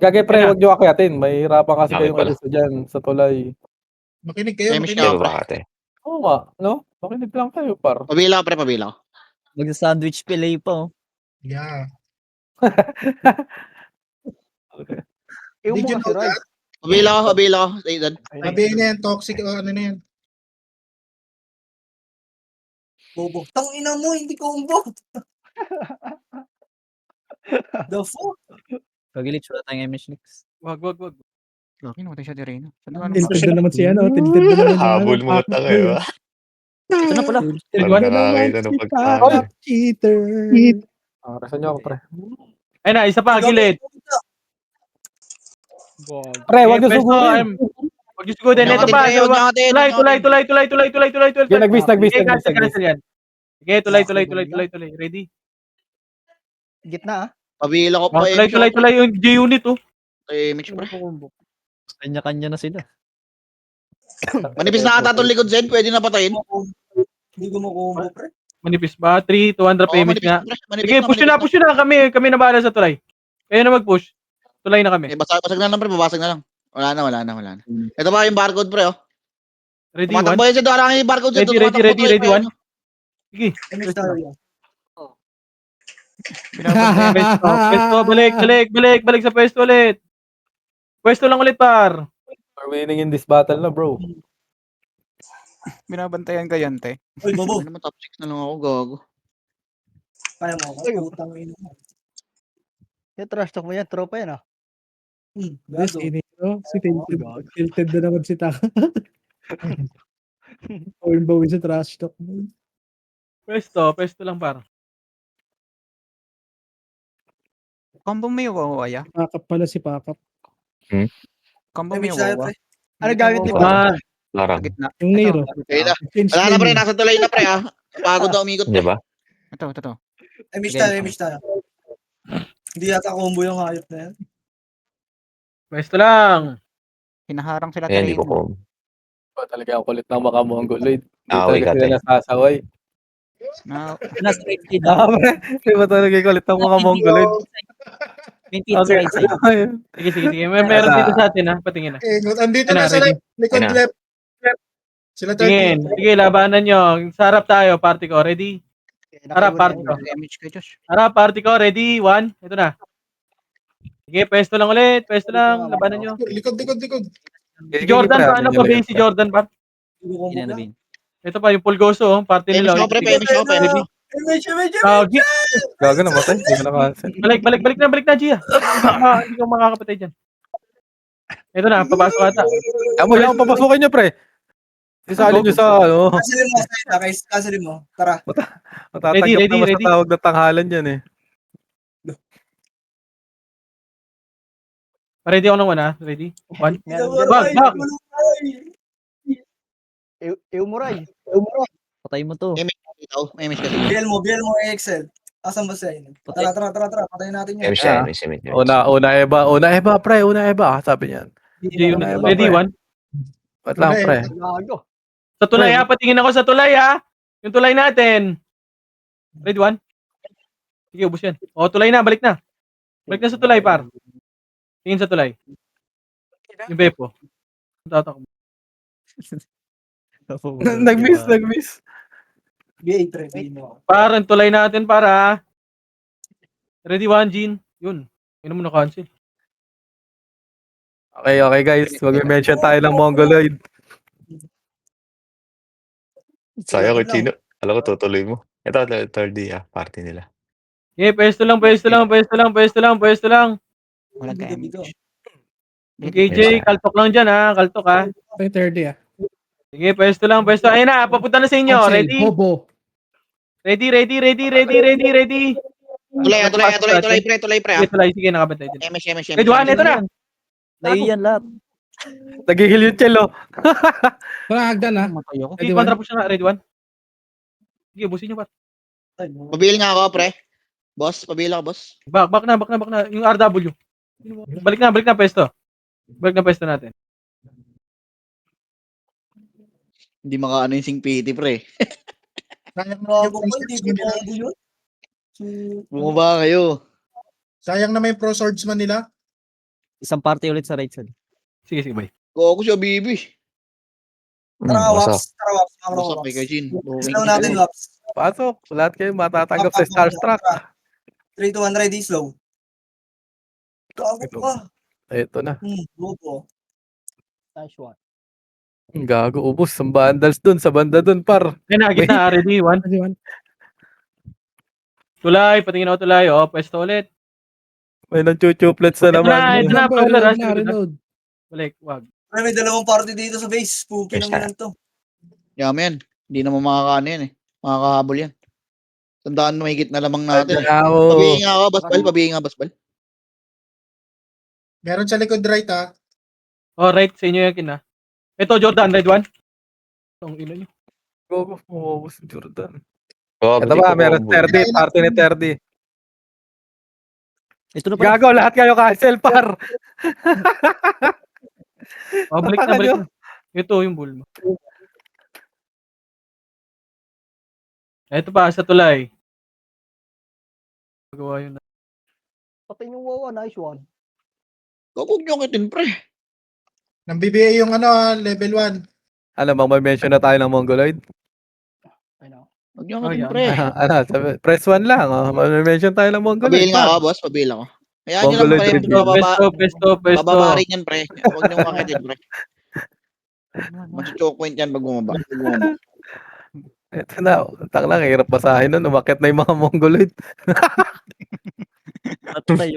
G: Gagay, pre,
B: Yan na.
G: huwag nyo akyatin. May hirapan kasi
E: Dami
G: kayong
E: pala.
G: alis dyan sa tulay.
I: Makinig kayo,
A: Emis
I: makinig.
E: Kaya
A: nga, pre.
E: ba ate?
G: Oo nga, no? Makinig lang kayo, par.
A: Pabila ko, pre, pabila ko.
H: Mag-sandwich fillet pa, oh.
I: Yeah.
F: Ewan
I: Did
F: mo
I: you
F: kasi,
I: know
F: Ray.
I: that?
A: Pabila ko. Aidan.
I: Sabihin na yan, toxic o ano na yan.
L: Bobo. Tang ina mo, hindi combo. The fuck?
H: Pag-glitch, wala tayong MH next.
B: Wag.
F: Gago, namatay siya di rin. Saan ka
D: Tilted na naman si ano. Tilted na naman.
E: Habol mo
D: Akit
E: ta
D: na
E: kayo
D: yun.
E: ah.
H: Ito na pala.
E: Pag
D: Tilted na
E: nakakita
D: naman
E: ng
D: si
E: pagkano.
D: Papa Cheater.
G: Resan nyo ako, pre.
B: Ay na, isa pa, gilid.
G: Pre, huwag nyo
B: Pwesto,
G: sugurin.
B: Wag niyo sugutin. Ito pa, ito pa. Tulay.
G: Sige, nag-bis.
B: Sige, cancel yan. Sige, tulay. Ready?
H: Gitna, ah.
A: Pabila ko
B: Oh,
A: pa.
B: tulay yung J-unit, oh.
A: Mitch, pre.
H: Kanya-kanya na sila.
A: Manipis na ata itong likod, Zen. Pwede na patayin.
L: Hindi ko makombo, pre.
B: Manipis ba? 3, 200 PMH nga.
A: Manipis
B: Sige, push nyo na. Kami na bahala sa tulay. Kayo na mag-push. Tulay na kami.
A: Basag na lang, pre. Babasag na lang. Wala na. Ito ba yung barcode, pre, oh.
B: Ready,
A: Tumatakbo
B: one?
A: yan, Zen. Doon yung barcode, Zen.
B: Ready, one? Sige.
L: Emis tayo yan.
F: Binabantayan.
B: Pwesto, balik sa pwesto ulit. Pwesto lang ulit, par.
G: We're winning in this battle na, bro.
F: Binabantayan ka yan, te.
K: Uy, Bobo.
A: Ano naman, top 6 na lang ako, gago.
K: Kaya mo ako. Putang ina mo.
L: Yung trash talk mo yan, tropa yan ah.
D: Yes,
K: Gago.
D: si Tilted. Tilted na naman si Taka. Bawi sa trash talk.
B: Pwesto lang, par.
F: Combo may wawa, ya.
D: Pakap pala si Pakap.
F: Combo may
K: Damage tayo,
F: wawa.
K: pre.
L: Ano gamit ni
E: Oo.
L: Bobo?
B: Ah,
E: Larang.
F: Sa gitna.
D: Yung Nero.
A: Okay na.
D: Change
A: Wala na, pre.
D: lane.
A: Nasa tulay na, pre, ah. Pagod na umikot,
E: Di
A: pre.
E: ba?
F: Ito.
K: Damage tayo. Hindi yata combo yung hayop na yan.
B: pwesto lang.
F: Hinaharang sila
E: Ayan, di ko
F: tayo.
E: ko.
G: Ba talaga ang kulit ng mga Mongoloid. Hindi
E: Away
G: talaga
E: ka,
G: sila
E: te.
G: nasasaway.
F: Na,
H: Nasa right side ah.
G: Pre. Di ba talaga yung kulit ng mga Mongoloid?
H: 20 sa right side.
B: Sige. Meron dito sa atin, ha. Patingin na.
I: Andito
B: Ayun
I: na
B: na,
I: sa
B: ready.
I: likod
E: Ayun na.
I: left. Sila
B: Tingin.
I: 30.
B: Sige, labanan nyo. Sa harap tayo, party ko. Ready? Harap, party ko.
F: damage ka, Josh.
B: Harap, party ko. Ready? 1. Ito na. Sige, pwesto lang ulit. Pwesto lang. Labanan nyo.
I: Likod.
B: Si Jordan, paano pa ba si Jordan, pa?
K: Hindi ko
H: Hindi na
K: combo
H: nabing.
B: Ito pa, yung Pulgoso, oh. Party
A: Pemish
B: nila.
A: ako, pre. Pemish ako, pre.
K: Damage.
B: Gagi.
G: Gago namatay. Hindi ko nakasin.
B: Balik na, Gia. Hindi ko makakapatay dyan. Ito na, papasok ata.
G: Yan, papasukin nyo, pre. Isali nyo sa, ano.
K: Cancelin mo. Tara.
G: Matatanggap
B: Ready.
G: naman sa tawag na tanghalan yan, eh.
B: Ready ako ng 1, ha? Ready? 1. Bag.
L: Eumuray.
H: Patay mo to.
A: Pemish ka.
K: Biel mo, Excel. Asan ba siya? Tara. Patayin natin yan.
E: Emis siya, emis.
G: Una Eva, pre. Una Eva. Sabi niyan.
B: Ready, 1.
G: Ba't lang, pre?
L: Gago.
B: Sa tulay, ha? Patingin ako sa tulay, ha? Yung tulay natin. Ready, 1. Sige, ubos yan. O, tulay na. Balik na. Balik na sa tulay, par. Tingin sa tulay. Yung Beppo. Tatak mo.
G: Nag-miss.
K: BA trade mo.
B: Parang tulay natin, para. Ready, 1, Jean. Yun. Yun mo na-cancel.
G: Okay, guys. Mag-mention tayo ng Mongoloid.
E: Sayang kung Chino. Alam ko, tutuloy mo. Ito, third day, party nila.
B: Okay, pwesto lang.
F: Walang ka-damage.
B: KJ, kaltok lang dyan, ha? Kaltok, ha?
D: Ay, 30 ah.
B: Sige, pwesto lang. Ayun na, papunta na sa inyo.
D: Cancel.
B: Ready?
D: Bobo.
B: Ready.
A: Tulay, pre, ah.
B: Sige, tulay. Sige, nakabantay din.
A: Pemish.
B: Ready, 1, ito na.
H: Layo yan lahat.
G: Nagihil yung Chelo.
D: Tara, hagdan ah.
B: Sige, kontra po siya na. Ready, 1. Sige, busin nyo, pa.
A: Pabili nga ako, pre. Boss, pabili ako, boss.
B: Back na. Yung RW. Balik na, pwesto. Balik na pwesto natin.
A: Hindi makaano yung singpiti, pre. Bumaba kayo.
I: Sayang na may pro swordsman nila.
H: Isang party ulit sa right side.
B: Sige, bye.
A: Goku siya, baby.
K: Tara,
E: Wasak.
K: Waps.
A: Bosak kay Kajin.
K: Slow natin, Waps.
G: Pasok. Lahat kayo matatanggap sa Starstruck.
K: 3, 2, 1, ready, slow. Gago ka.
G: Ito na.
K: Bobo.
L: Nice one.
G: Gago, ubos. Ang vandals dun. Sa banda dun, par.
B: Ayun na, gitna. Ready, 1.
D: Ready, 1.
B: Tulay, patingin ako tulay. O, pwesto ulit.
G: May nang-chuchuplets na naman.
B: Ito na, Paula, rush.
D: Reload.
B: Balik, wag.
K: May dalawang party dito sa base. Puki
E: Yes,
K: naman to.
A: Yaman. Hindi naman makakaano yan, eh. Makakahabol yan. Tandaan mo, higit na lamang natin.
G: Bravo.
A: Pabihin nga ako, Basbal.
I: Meron sa likod right ah.
B: O, right, sa inyo yan, kina. Ito, Jordan, red 1. Ang ina nyo.
G: Go. Ubos si Jordan.
E: Oh,
G: Ito ba, meron 30. Party ni 30.
H: Ito na pala.
G: Gago, lahat kayo cancel, par.
B: O, balik na. Ito, yung bull mo. Ito pa, sa tulay. Magawa yun na.
L: Patay yung wawa. Nice one.
A: Huwag nyo kitin, pre.
I: Nang BBA yung ano, level 1.
G: Alam mo, may mention na tayo ng Mongoloid.
L: I know.
A: Huwag niyo
B: Oh,
A: angatin,
B: yan.
A: pre.
G: Ano, press 1 lang. Oh. Mention tayo ng Mongoloid.
A: Pabail nga
G: par.
A: ako, boss. Pabail ako. Hayaan niyo lang
G: Mongoloid
A: pre.
G: reveal.
B: Pesto.
A: Bababa rin yan, pre. Huwag niyo angatin, pre. Mag-choke point yan pag bumaba.
G: Ito na. Tak lang, hirap basahin nun. Umakyat na yung mga Mongoloid.
H: Tayo.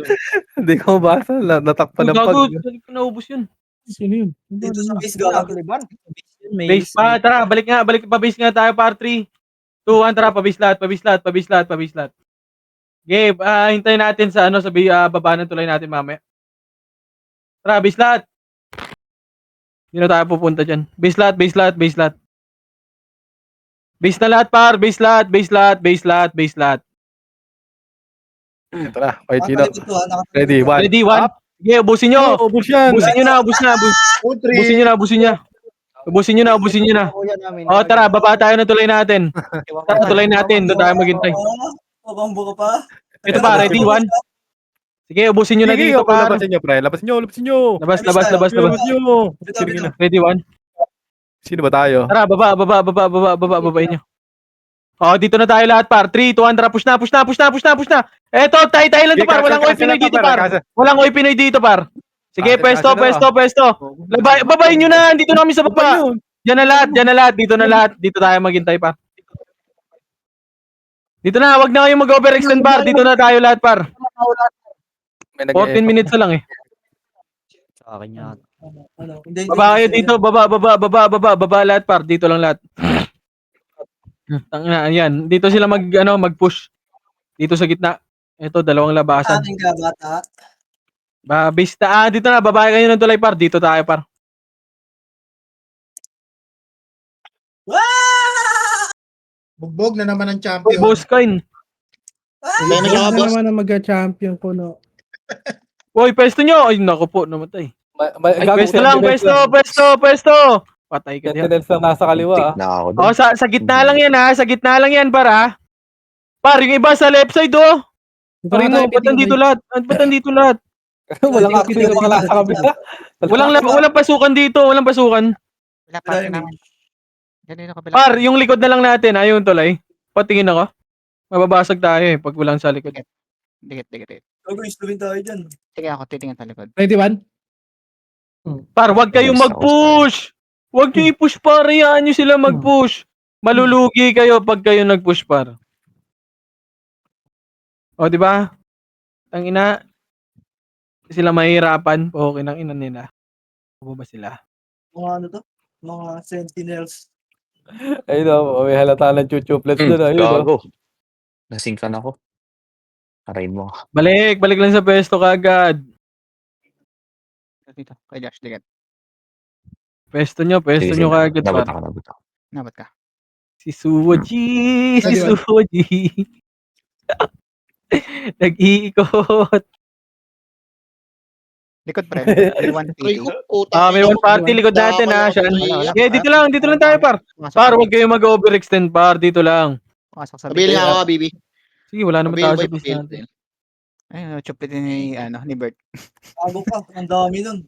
G: Hindi ko mabasa. Natakpan ng
B: Gago,
G: pag.
B: saan ko naubos yun?
D: Sino yun?
L: Dito sa base gago.
B: Base pa, tara, balik pa-base nga tayo, par 3. 2, 1, tara, pa-base lahat. Okay, hintayin natin sa baba ng tulay natin mamaya. Tara, base lahat. Hindi na tayo pupunta dyan. Base lahat. Base na lahat, par. Base lahat.
G: Ito na. Fight Chino. Ready,
L: Ready.
G: 1.
B: Ready, 1. Okay, ubusin nyo.
G: Ubus yan.
B: Ubusin nyo na. O, tara, baba tayo ng tulay natin. Tara, tulay natin. Doon tayo maghintay.
L: Pabambo ka pa.
B: Ito pa, ready, 1. Sige, ubusin nyo na
G: Sige,
B: dito, par.
G: labasin nyo, pre. Labasin nyo.
B: Labas.
G: Labas nyo. Sige na.
B: Ready, 1.
G: Sino ba tayo?
B: Tara, babain nyo. O, dito na tayo lahat, par. 3, 2, 1, tara, push na. Eto, tayo lang to, par. Walang oy Pinoy dito, par. Sige, pwesto. Babain nyo na, dito na kami sa baba. Diyan na lahat, dito na lahat. Dito tayo maghintay, par. Dito na, wag na kayong mag-overextend, par. Dito na tayo lahat, par. 14 minutes na lang eh.
H: Sa akin yan.
B: Baba kayo dito, baba lahat, par. Dito lang lahat. Tangina, yan. Dito sila mag-push. Dito sa gitna. Ito, dalawang labasan.
L: Ating kabata.
B: Basta, dito na, babae kayo ng tulay, par. Dito tayo, par.
I: Bugbog na naman ang champion.
B: Boss coin.
A: Kaya na siya,
D: Ano
A: boss.
D: naman ang mag-champion ko, no?
B: Uy, pwesto nyo. Ay, naku po, namatay. Pwesto. Patay ka diyan.
G: Sentinels lang nasa kaliwa.
E: Tik na ako
B: Oh, sa gitna lang yan, ha. Sa gitna lang yan, para. Par, yung iba sa left side, oh. Parin mo, ba't nandito lahat?
G: Walang action yung mga nasa kabila.
B: Walang pasukan dito, walang pasukan.
F: Wala pa rin naman. Ganito kabila.
B: Par, yung likod na lang natin, ayun tulay. Patingin ako. Mababasag tayo eh, pag walang sa likod.
F: Dikit.
L: Gago, islawin tayo dyan.
F: Sige ako, titingin sa likod.
D: Ready, 1?
B: Par, wag kayong mag-push! Wag nyo i-push, par. Hayaan nyo sila mag-push. Malulugi kayo pag kayo nag-push, par. O, di ba? Ang ina, sila mahihirapan. Okay ng ina nila. Ano ba sila?
L: Mga ano to? Mga sentinels.
G: Ayun o, may halata ng chuchuplets doon. Ayun o.
E: Gago. Nasingkan ako. Arayin mo.
B: Balik lang sa pwesto kagad.
F: Dito, kay Josh, dikit.
B: Pwesto nyo kagad,
E: Nabot
B: par.
E: ako.
F: Nabat ka.
B: Si Suwoji. Nag-iikot.
F: Likod pre. May 1
A: Ay,
F: PT.
A: puta.
B: May one party likod natin, ha, Sean. Okay, dito lang tayo, par. Par, wag kayong mag-overextend, par. Dito lang.
F: Pasok sa
A: Pabail nga ako, Bibi.
B: Sige, wala naman
A: Pabail,
B: tayo sa
A: boy,
B: base
A: pabail.
B: natin.
F: Ayun, chupitin ni Bert.
L: Gago ka. Ang dami nun.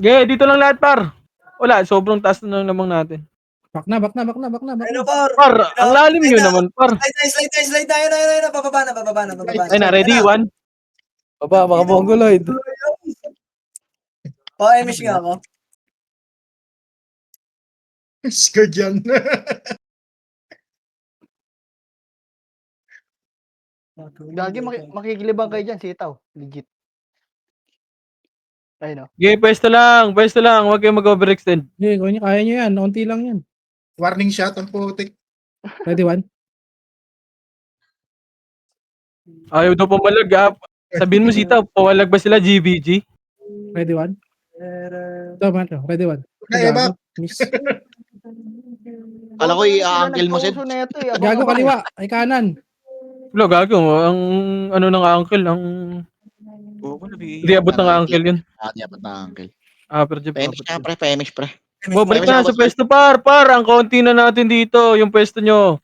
B: Okay, dito lang lahat, par. Wala, sobrang taas na namang natin.
D: Back na.
L: Ayun na, par.
B: Par, ang lalim nyo naman, par.
L: Slide tayo na. Bababa na.
B: Ay na, ready, 1.
G: Baba, mga Mongoloid.
L: Pa-emish nga ako.
I: Scared yan.
L: Gagi, makikilibang kayo dyan, sitaw. Legit. Ayun o.
B: Okay, pwesto lang. Huwag kayong mag-overextend.
D: Okay, kaya nyo yan. Unti lang yan.
I: Warning shot ang putik.
D: Ready, 1?
B: Ayaw daw pumalag, ha. Sabihin mo, Sita, pawalag ba sila GBG?
D: Ready, 1? Ito, man. Ready, 1.
I: Okay, Eva.
D: Miss.
A: Kala ko i-uncle mo, Sed.
D: Gago kaliwa. Ay kanan.
B: Wala, gago. Ang ano ng uncle, ang... Hindi abot ng uncle yun.
A: Hindi abot ng uncle.
B: Pero
A: Femish na, pre. Femish, pre.
B: Balik na sa pwesto, par. Ang konti na natin dito, yung pwesto nyo.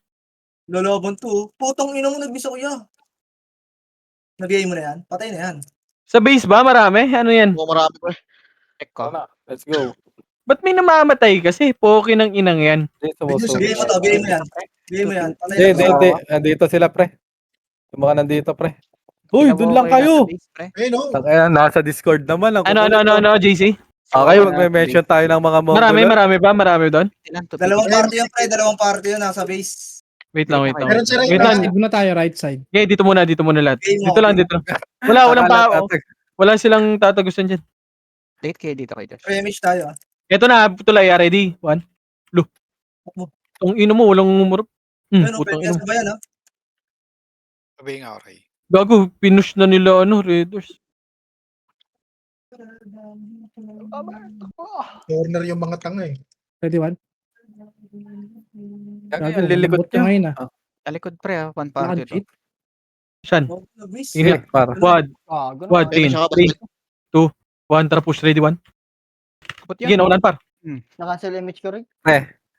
L: Lalaban to. Putong ina mo, nagbisa ko ya. Nabiyay mo na yan? Patay na yan.
B: Sa base ba? Marami? Ano yan?
A: Marami, pre.
F: Check ko.
G: Let's go.
B: Ba't may namamatay kasi? Poki ng inang yan.
L: Biyay mo to, biyay mo yan. Bigay mo yan. Patay
G: Hindi,
L: na to.
G: hindi. Andito sila, pre. Yung mga nandito, pre. Uy, dun lang kayo.
I: Ayun o.
G: Tangina, nasa Discord naman. Ang kukulit, oh.
B: Ano, JC?
G: Okay, magme-mention tayo ng mga
B: Marami
G: Mongol.
B: marami doon?
L: Dalawang party yun, pre. Dalawang party yun. Nasa base.
B: Wait lang.
I: Meron siya
B: Wait lang.
D: Side muna tayo, right side.
B: Okay, dito muna lahat.
L: Game mo,
B: Dito lang.
G: Akala-
B: Wala silang tatagusan dyan.
F: Late kayo dito kay Josh.
L: Pre-image tayo.
B: Ito na, tulay, ready? 1. Lu. Ang ino mo, walang umurap.
L: Ano,
B: Putang
L: pwede
B: ino.
L: yan sa bayan, ha?
J: Sabi nga, okay.
B: Gago, pinush na nila, Raiders.
I: Corner yung mga tanga eh.
D: Ready, one?
G: Ang lilikot
D: Bot ka
G: nyo.
D: ngayon, ah.
F: Talikod pre, one party to.
D: Nakag-cheat.
B: Saan?
L: Nag-miss.
B: Tingnan.
G: Para.
B: Quad,
A: Pwede
B: 10,
A: siya
B: 3, 2, 1, tara push, ready, 1.
F: Kapot
B: Sige,
F: yan.
B: nawalan par.
K: Nakancel image ko rin.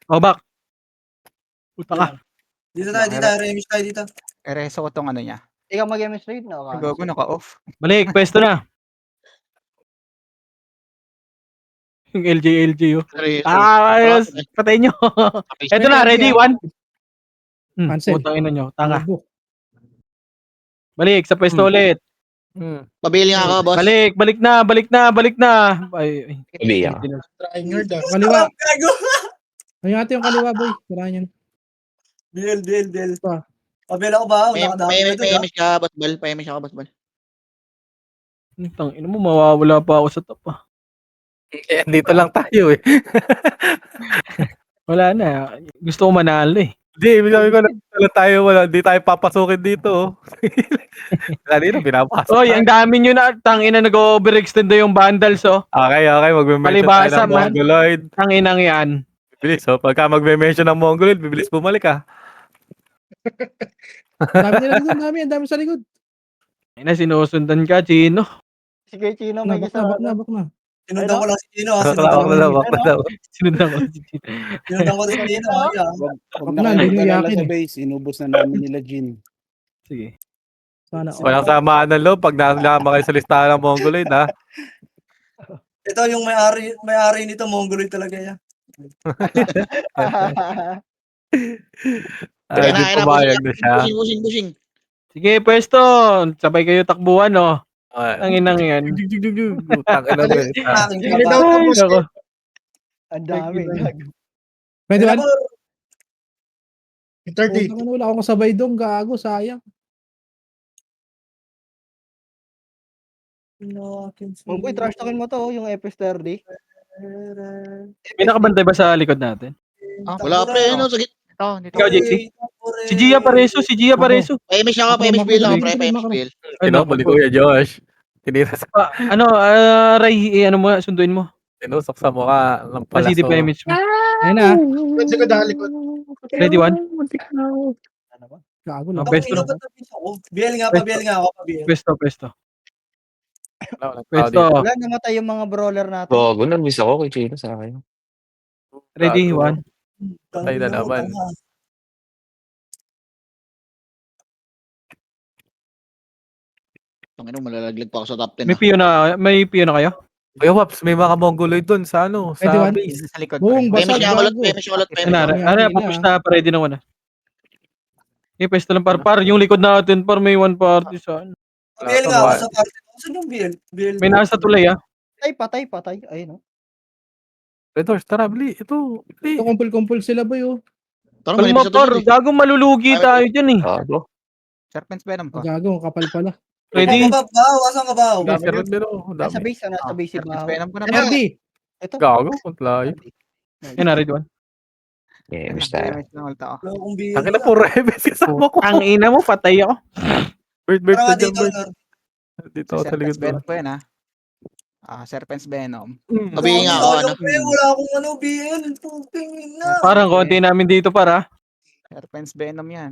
B: Oh, back. Puta ka.
L: Dito tayo. Re-image tayo dito.
F: Ereso ko tong ano niya.
K: Ikaw mag-image trade na.
F: Gago, naka-off.
B: Balik, pwesto na. Yung LJ, oh. Ayos. Patay nyo. Eto na, ready, 1.
D: Cancel.
B: Putang ina nyo, tanga.
D: Bobo.
B: Balik, sa pwesto ulit.
A: Pabili nga ako, boss.
B: Balik na. Ay.
E: Hindi ah.
I: Trying hard ah.
D: Kaliwa.
L: Gago.
D: Ayun ate yung kaliwa, boy. Sirahan yan.
L: Deal.
D: Pa.
L: Pabela ko ba?
A: May
L: Nakadami.
A: miss ka, boss bal. May miss ako, boss bal.
B: Tang ina mo, mawawala pa ako sa top, ah.
G: Dito lang tayo, eh.
B: Wala na. Gusto ko manalo, eh.
G: Hindi, sabi ko hindi tayo papasukin dito, oh. Kanina, pinapasok.
B: Oy, ang dami nyo na. Tangina, nag-overextend na yung bundles, oh.
G: Okay, magme-mention
B: Palibasa,
G: tayo ng
B: man.
G: Mongoloid.
B: Tanginang yan.
G: Bibilis, oh. Pagka magme-mention ng Mongoloid, bibilis bumalik, ah.
D: Dami nila doon, ang dami sa likod.
B: Ay na, sinusundan ka, Chino.
K: Sige, Chino, may
D: Bak
K: kasama.
D: na.
L: Sinundan ko lang si Chino.
G: Wak na daw.
B: Sinundan ko si Chino.
L: Sinundan ko si Chino.
D: Wag na, hindi nyo yakin eh.
I: base, inubos na namin nila Jin.
B: Sige.
D: Sana.
G: Walang samaan ng loob pag nalama kayo sa listahan ng Mongoloid, ha?
L: Ito yung may-ari nito. Mongoloid talaga yan.
A: Kaya na,
G: Pumayag na siya.
A: Bushing.
B: Sige, pwesto. Sabay kayo takbuhan, oh. Tanginang yan.
G: Tangina mo, eh.
I: Hindi daw po, boss.
B: Ako.
K: Ang dami.
D: Pwede one?
I: Yung 30.
D: Wala akong sabay doon, gago, sayang.
K: Mungkoy, trash talkin mo to, yung FS30.
B: May nakabantay ba sa likod natin?
A: Wala pre, ano, sige.
F: Dito.
B: Ikaw, JC? Si Gia Pareso.
A: May miss ako, may miss bill ako, pre. May miss bill.
G: Tinapon ni Kuya Josh. Tinira sa
B: Ray, ano mo, sunduin mo.
G: tinusok sa mukha ng palaso.
B: Kasi di pa image mo.
D: Ayun na.
I: Pwede ko dahil ko.
B: Ready, 1.
D: Gago
B: Ang
D: lang.
B: best
L: Ino
B: no?
L: ba ako? BL nga ako. BL.
B: Pwesto.
K: Wala, namatay yung mga brawler natin.
E: Gago, nag-miss ako kay Chino sa akin.
B: Ready, 1.
G: Patay na naman.
A: Tangina, malalaglag pa ako sa top 10.
B: May piyo na kayo?
G: Kuya Waps, may mga Mongoloid doon sa
D: Pwede one?
G: base.
F: Sa likod.
D: Buong
A: May miss
D: basag,
A: ako ulit,
D: gago.
A: may miss ako ulit, may miss
B: Ano,
A: ako.
B: papush na, ready na 1. Okay, pwesto lang par. Yung likod natin, par may 1 party sa ano.
L: BL nga ako sa party. Saan yung BL?
B: May nasa tulay, ah.
K: Patay. Ayun, no?
G: Red Horse, tara, bili. Ito. Bili.
D: Ito, kumpul-kumpul sila, boy, oh.
A: Parang
B: Ano
A: may
B: mo,
A: miss
B: par?
A: ako.
B: Gagong malulugi tayo dyan, eh.
E: Gago.
F: Serpent's Venom pa.
D: Gago, ang kapal pala.
B: Ready?
L: Asan ka ba?
G: Dami rin din, oh.
K: Nasa
G: Dami.
K: base si
F: Serpent's
K: Baho.
F: Venom ko na.
D: Ready.
K: Ito.
G: Gago, kontlayo.
B: Yan na, ready, 1.
E: Yeah, miss tayo.
L: Wala akong BL.
G: Ang ina po, Rebes, kasama ko.
B: Ang ina mo, patay ako.
G: Bird,
L: Tara nga
G: na dyan,
L: dito.
G: Bird. Dito ako sa likod
F: Serpent's
G: ko.
F: Venom po yan, ha? Serpent's Venom.
A: Sabihin nga ako, ano.
L: Wala akong BL. Puping na.
B: Parang konti namin dito, para.
F: Serpent's Venom yan.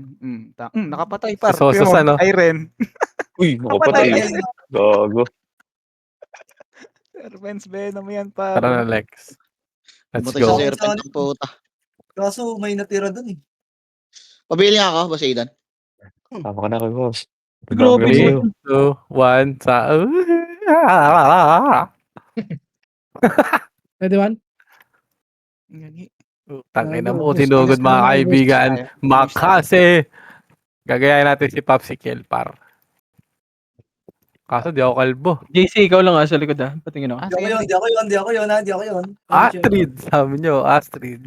F: Nakapatay par.
G: Sa Sosos, ano?
F: Iron.
E: Uy, nakapatay. Gago.
F: Serpent's Venom yan par.
G: Tara na, Lex. Let's
A: Butay sa
G: go.
A: serpent ng puta.
L: Kaso may natira dun eh.
A: Pabili nga ako, boss Aidan.
E: Tama ka na kay boss.
B: Grabe.
G: 3, 2, 1, sa...
D: Ready, one?
G: Tangina mo,
D: Gago,
G: sinugod
D: gusto
G: mga
D: naman,
G: kaibigan.
F: Tayo.
G: Makase. Gagayahin natin si Popsicle, par. Kaso di ako kalbo.
B: JC, ikaw lang sa likod Patingin ako.
F: Ah,
L: Di ako
F: sige,
L: yun,
F: pre.
L: di ako yun, di ako yun, di ako yun.
G: Astrid, sabi nyo, Astrid.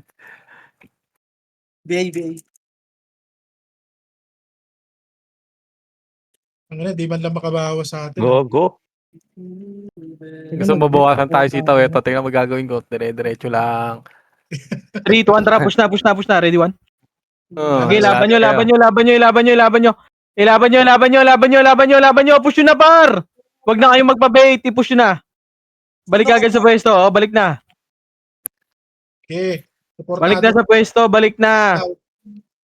L: BA.
I: Ang di man lang makabawas sa atin.
E: Go.
G: Gusto mabawasan tayo sitaw. Ito, tingnan mo gagawin ko. Dire-diretso lang.
B: 3, 2, 1, tara, push na. Ready, 1.
G: Oh,
B: Okay, laban nyo. Push nyo na, par! Huwag na kayong magpa-bait, i-push nyo na. Balik agad sa pwesto, balik na.
I: Okay.
B: Balik na sa pwesto, balik na.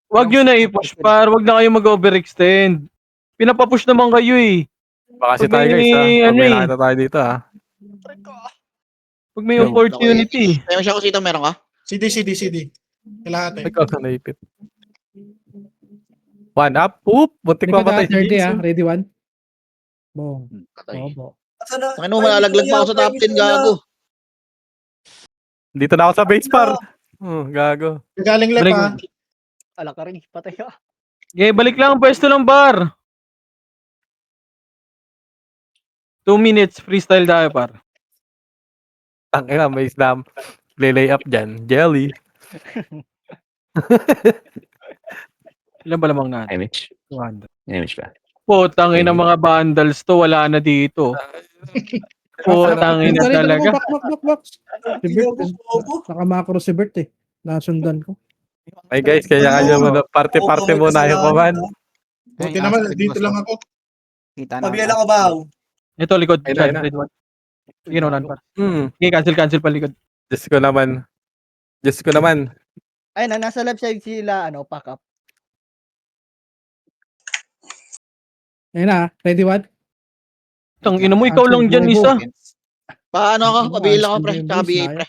B: Huwag nyo na i-push, par. Huwag na kayong mag-overextend. Pinapapush naman kayo
G: baka si
B: Pag
G: tayo
B: may-
G: guys, ha? Pag
B: ano
G: may
B: eh.
G: nakita tayo dito, ha?
B: Pag may opportunity.
A: Kaya siya kusita meron ka?
I: CD. Lahat
G: Ikaw sa naipit. One up. Oop! Buntik
D: Likod
G: mamatay si
D: third day
G: Jinx.
D: Ready 1. Bong.
A: Patay.
D: Bobo.
A: Takin mo, malalaglag pa ako sa top 10, gago.
G: Dito na ako sa base, par. Gago.
I: Galing left
B: Balik.
I: ha.
H: Ala ka rin, patay ka.
B: Okay, balik lang, pwesto lang, par. 2 minutes, freestyle tayo, par.
G: Tangina, may slam. Lay up dyan. Jelly.
B: Ilan ba lamang natin?
E: Image.
B: 200.
E: Image ba?
B: Putangin ng mga bundles to, wala na dito. Putangin na talaga.
D: Bak. Si Bert, naka-macro si Bert Nasundan ko.
G: Ay guys, kanya muna. Party muna yung paman.
I: Buti naman, dito lang ako.
F: Kita na.
L: Pabiyala ka ba?
B: Ito, likod.
G: Ayun na.
B: Red one. Sige, unan, par.
G: Hmm.
B: Okay, cancel pa likod.
G: Diyos ko naman.
H: Ay, nasa left side sila, pack up.
D: Ayun na, ready 1.
B: Tang ina mo, ikaw lang dyan, isa.
A: Paano ako?
D: Ano,
A: Pabihin lang ako,
D: ayos
A: pre.
D: din yung
A: Tsaka
D: base,
A: BA,
D: ayos.
A: pre.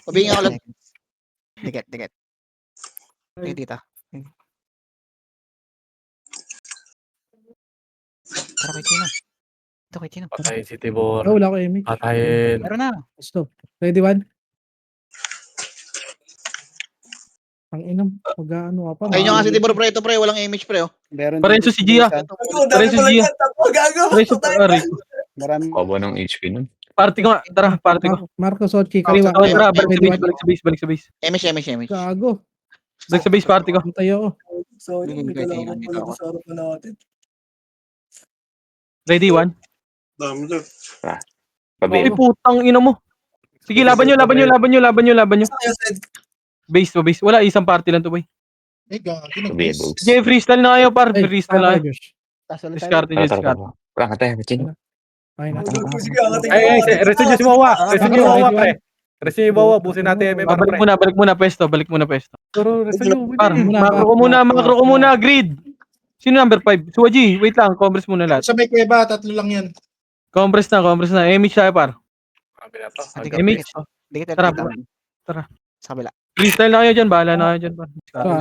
A: Pabihin ako lang.
F: Dikit. Sige, tita. Tara kay Chino. Ito kay Chino.
G: Patayin si Tibor.
D: Wala ko image.
G: Patayin.
F: Meron na.
D: Stop. Ready 1. Ang inam, mag-ano ka pa.
A: Ayun yung nga si Tibor, pre. Ito, pre. Walang image, pre.
H: Meron
B: Parenzo si Gia.
L: Ang dami pala yan. Tatlo, gago.
B: Parenzo, pare.
H: Marami.
E: Pabo ng HP nun.
B: Party ko nga. Tara, party ko.
D: Marco Sochi, kaliwa.
B: Oh, tara,
D: Ready, one.
B: balik sa base.
A: Image.
D: Gago.
B: Balik sa base, party ko.
D: Antay ako.
L: Sorry,
F: Hindi
L: may
F: ko
L: kailangan
F: tingnan dito
L: pala
F: ako.
L: sa harapan natin.
B: Ready, 1.
I: Dami doon.
B: Ay,
E: Pabilo.
B: putang ina mo. Sige, laban nyo.
L: Sa'yo, Sid.
B: Base. Wala, isang party lang to, boy.
I: Gago.
E: Pabilo.
B: Sige, freestyle na kayo, par.
D: Ay,
B: Freestyle na kayo.
D: Josh.
B: Discard.
E: Tara. Wala ka tayo. Chino.
D: Ay, na.
L: Sige, angatin ko.
G: Ay, resto nyo si Wawa. Resto nyo si Wawa,
D: Ready,
G: pre. Resto nyo si Wawa. Busin natin yung
B: Balik muna, pwesto.
G: Pero resto nyo.
B: Par,
D: Muna,
B: macro ko muna, grid. Sino number 5? Suwaji, wait lang, compress muna lahat.
I: Sa may kuweba, 3 lang yan.
B: Compress na. Image tayo, par. Image.
F: Dikit.
B: Tara,
F: Tara.
B: tara.
F: Sa kabila.
B: Freestyle na kayo dyan, bahala na kayo dyan, par.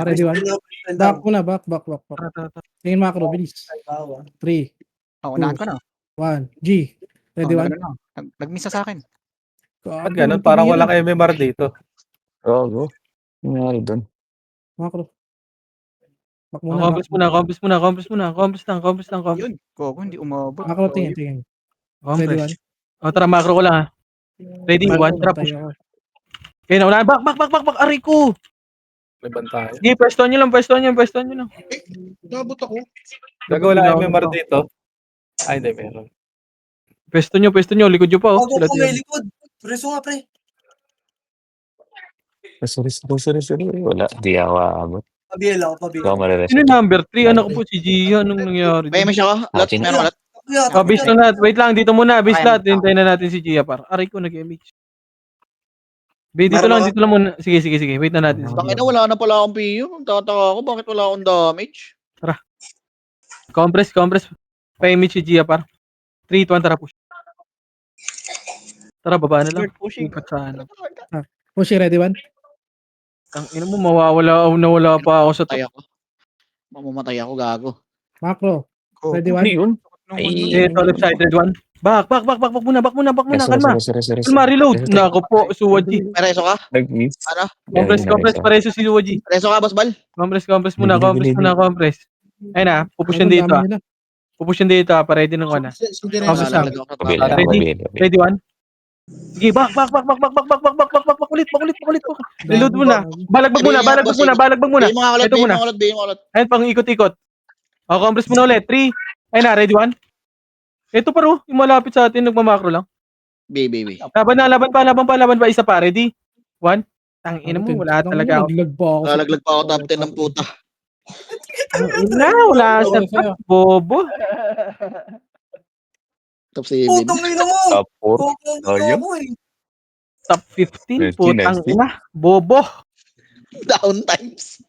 D: Ready 1. Back muna, back.
B: Tara.
D: Tingin macro, bilis. 3,
F: Unahan ko na.
D: 1, G. Ready 1.
F: Nag-miss sa akin.
G: Ba't ganun? Parang walang MMR dito.
E: Go. Ano nangyari doon?
D: Macro. Back muna.
B: Compress lang.
F: Yun. Gogo, hindi umabot.
D: Macro, tingin. Ready 1.
B: O, tara, macro ko lang, ha. Ready, 1, tara, push. Okay, naunahan. Back, aray ko.
G: May bantayan.
B: Sige, pwestohan nyo lang.
I: Nabot ako.
G: Gagawa lang MMR dito. Ay, hindi, meron.
B: Pwesto nyo, likod nyo pa, oh.
L: Bago ko may likod. Preso nga, pre.
E: Sorry. Wala. Di ako aabot.
L: Pabiyala
E: Ikaw mariresto.
B: Sino number 3? Anak ko po, si Gia. Anong nangyari?
A: May image ako. Lot,
E: Chino.
A: meron ka lot.
B: Base lang natin. Wait lang, dito muna. Base lahat. Hintayin na natin si Gia, par. Aray ko, nag-image. Dito lang muna. Sige. Wait na natin.
A: Tangina, wala na pala akong PU. Tataka ako, bakit wala akong damage?
B: Compress. Pa-image si Gia, par. 3, 2, 1, tara, push. Tara, baba na lang. Ipat sa ano.
D: Push, ready 1.
B: Ang ina mo, nawala pa ako sa top.
A: Matay ako. Mamamatay ako, gago.
D: Macro.
F: Go.
D: Ready
E: Ano
D: 1.
E: yun?
F: Nung
E: Ay.
B: Ito, left side, red 1. Back muna,
E: Reso,
B: kalma.
E: reso.
B: Kalma, reload. Nako po, Suwaji.
A: May reso ka?
E: Nag-miss.
A: Ano?
B: Compress, pareso si Suwaji.
A: Reso ka, Boss Bal?
B: Compress muna, compress. Ayun na, pupusyan dito ah. Pupusyan dito ah, pa-ready ng ona. Compress na.
A: Lalaglag ako sa
E: Mabili,
A: tama.
B: Ready?
E: mabili.
B: Ready, one? Sige, back. Ulit. Reload muna. Balagbag muna.
A: Bigyan mo nga ulit,
B: Ito muna.
A: bigyan mo ulit.
B: Ayun, pang ikot-ikot. O, compress muna ulit. 3. Ayun na, ready, one? Ito paro, yung malapit sa atin, nagmamakro lang.
A: Baby.
B: Laban pa. Isa pa, ready? 1. Tangina mo, wala talaga ako.
A: Lalaglag pa ako top 10 ng puta.
B: Wala sa top, bobo.
A: Top 7.
L: Putong ina mo.
E: Top 4.
L: Putong ina
E: Ayun.
L: mo eh.
B: Top 15,
E: 19,
B: putang ina. Bobo.
A: Down times.